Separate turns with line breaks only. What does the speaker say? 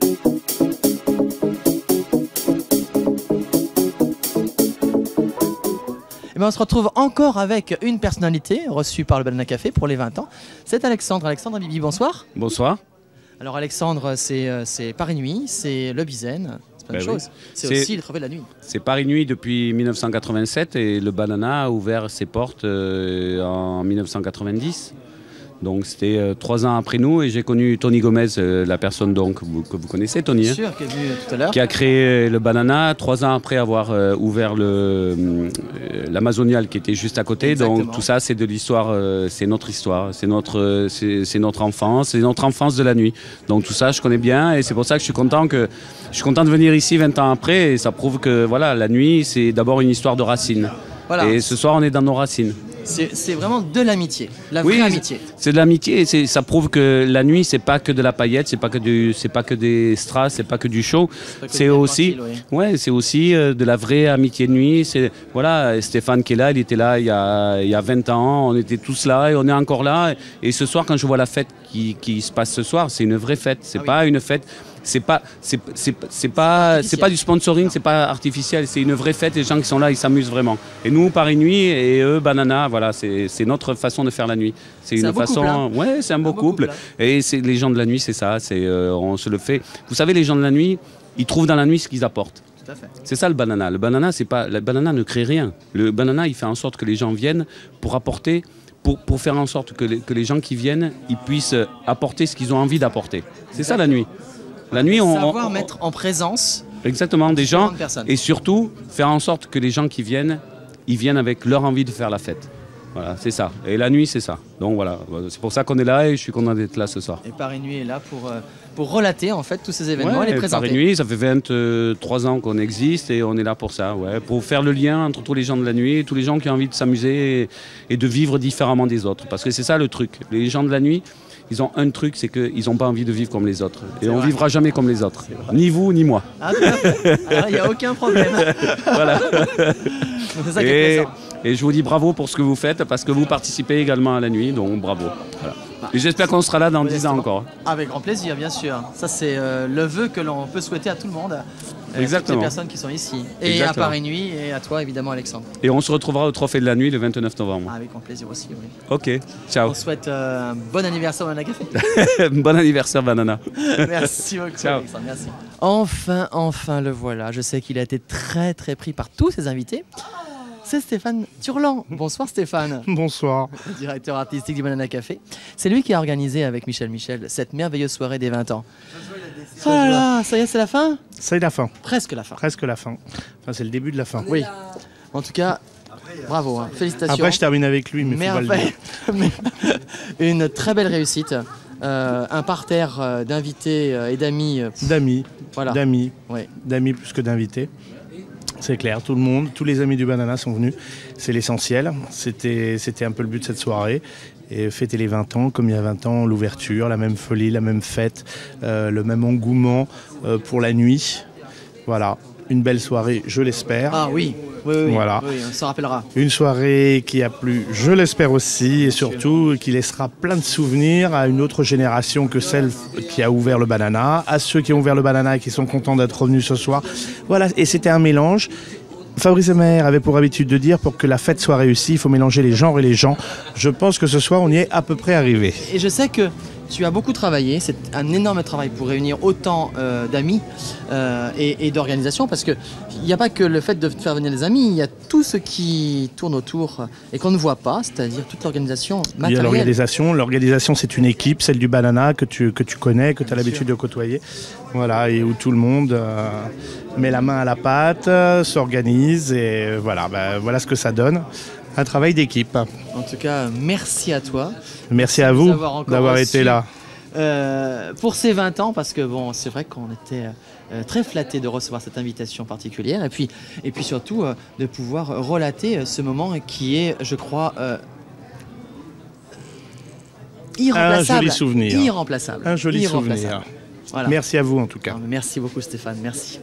Eh bien, on se retrouve encore avec une personnalité reçue par le Banana Café pour les 20 ans. C'est Alexandre. Alexandre Bibi, bonsoir.
Bonsoir.
Alors Alexandre, c'est Paris Nuit, c'est le Bizen, c'est plein de choses. C'est aussi les Trophées de la Nuit.
C'est Paris Nuit depuis 1987 et le Banana a ouvert ses portes en 1990. Donc c'était 3 ans après nous et j'ai connu Tony Gomez, la personne donc, que vous connaissez, Tony.
Bien sûr, qui est venu tout à l'heure.
Qui a créé le Banana 3 ans après avoir ouvert l'Amazonial qui était juste à côté.
Exactement.
Donc tout ça c'est de l'histoire, c'est notre histoire, c'est notre enfance, c'est notre enfance de la nuit. Donc tout ça je connais bien et c'est pour ça que je suis content de venir ici 20 ans après et ça prouve que voilà, la nuit c'est d'abord une histoire de racines. Voilà. Et ce soir on est dans nos racines.
C'est vraiment de l'amitié, la vraie amitié.
C'est de l'amitié et ça prouve que la nuit c'est pas que de la paillette, c'est pas que des strass, c'est pas que du show, c'est aussi, c'est aussi de la vraie amitié de nuit. C'est voilà, Stéphane qui est là, il était là il y a 20 ans, on était tous là et on est encore là. Et ce soir quand je vois la fête qui se passe ce soir, c'est une vraie fête, c'est pas une fête. C'est pas du sponsoring, c'est pas artificiel, c'est une vraie fête, les gens qui sont là, ils s'amusent vraiment. Et nous, Paris Nuit et eux, Banana, voilà, c'est notre façon de faire la nuit. C'est une façon, couple, hein. C'est un beau couple. Et les gens de la nuit, c'est ça, on se le fait. Vous savez, les gens de la nuit, ils trouvent dans la nuit ce qu'ils apportent. C'est ça le Banana. Le Banana, le Banana ne crée rien. Le Banana, il fait en sorte que les gens viennent pour apporter. Pour faire en sorte que les gens qui viennent, ils puissent apporter ce qu'ils ont envie d'apporter. C'est ça la nuit. La nuit,
savoir mettre en présence
exactement des gens et surtout faire en sorte que les gens qui viennent, ils viennent avec leur envie de faire la fête. Voilà, c'est ça. Et la nuit, c'est ça. Donc voilà, c'est pour ça qu'on est là et je suis content d'être là ce soir.
Et Paris Nuit est là pour relater en fait tous ces événements et les présenter.
Paris Nuit, ça fait 23 ans qu'on existe et on est là pour ça, pour faire le lien entre tous les gens de la nuit et tous les gens qui ont envie de s'amuser et de vivre différemment des autres. Parce que c'est ça le truc. Les gens de la nuit, ils ont un truc, c'est qu'ils n'ont pas envie de vivre comme les autres. Et on ne vivra jamais comme les autres. Ni vous, ni moi.
Ah, il n'y a aucun problème.
Voilà.
C'est ça qui est plaisant.
Et je vous dis bravo pour ce que vous faites, parce que vous participez également à la nuit, donc bravo. Voilà. Et j'espère qu'on sera là dans 10 ans encore.
Avec grand plaisir, bien sûr. Ça, c'est le vœu que l'on peut souhaiter à tout le monde.
Exactement.
Toutes les personnes qui sont ici. Et exactement. À Paris Nuit, et à toi, évidemment, Alexandre.
Et on se retrouvera au Trophée de la Nuit le 29 novembre.
Avec grand plaisir aussi, oui.
Ok, ciao.
On souhaite un bon anniversaire Banana Café.
Bon anniversaire, Banana.
Merci beaucoup,
ciao.
Alexandre, merci. Enfin, le voilà. Je sais qu'il a été très pris par tous ses invités. C'est Stéphane Turlan. Bonsoir Stéphane.
Bonsoir.
Directeur artistique du Banana Café. C'est lui qui a organisé avec Michel cette merveilleuse soirée des 20 ans. Oh là là, ça y est, c'est la fin ?
C'est la fin.
Presque la fin.
Presque la fin. Enfin, c'est le début de la fin.
Oui. En tout cas, bravo, hein. Félicitations.
Après, je termine avec lui, mais faut pas le dire.
Une très belle réussite. Un parterre d'invités et d'amis.
D'amis.
Voilà.
D'amis.
Ouais.
D'amis plus que d'invités. C'est clair, tout le monde, tous les amis du Banana sont venus. C'est l'essentiel. C'était un peu le but de cette soirée. Et fêter les 20 ans, comme il y a 20 ans, l'ouverture, la même folie, la même fête, le même engouement pour la nuit. Voilà, une belle soirée, je l'espère.
Ah oui,
voilà.
Oui, on s'en rappellera.
Une soirée qui a plu, je l'espère aussi, et surtout qui laissera plein de souvenirs à une autre génération que celle qui a ouvert le Banana, à ceux qui ont ouvert le Banana et qui sont contents d'être revenus ce soir. Voilà, et c'était un mélange. Fabrice Maire avait pour habitude de dire, pour que la fête soit réussie, il faut mélanger les genres et les gens. Je pense que ce soir, on y est à peu près arrivé.
Et je sais que tu as beaucoup travaillé, c'est un énorme travail pour réunir autant d'amis et d'organisations, parce qu'il n'y a pas que le fait de faire venir des amis, il y a tout ce qui tourne autour et qu'on ne voit pas, c'est-à-dire toute l'organisation matérielle.
Il y a l'organisation. L'organisation, c'est une équipe, celle du Banana que tu connais, que tu as l'habitude de côtoyer. Voilà, et où tout le monde met la main à la pâte, s'organise, et voilà, voilà ce que ça donne. Un travail d'équipe.
En tout cas, merci à toi.
Merci à vous d'avoir été là.
Pour ces 20 ans, parce que bon, c'est vrai qu'on était très flattés de recevoir cette invitation particulière, et puis surtout de pouvoir relater ce moment qui est, je crois, irremplaçable.
Un joli souvenir.
Irremplaçable.
Un joli souvenir.
Voilà.
Merci à vous en tout cas.
Merci beaucoup Stéphane, merci.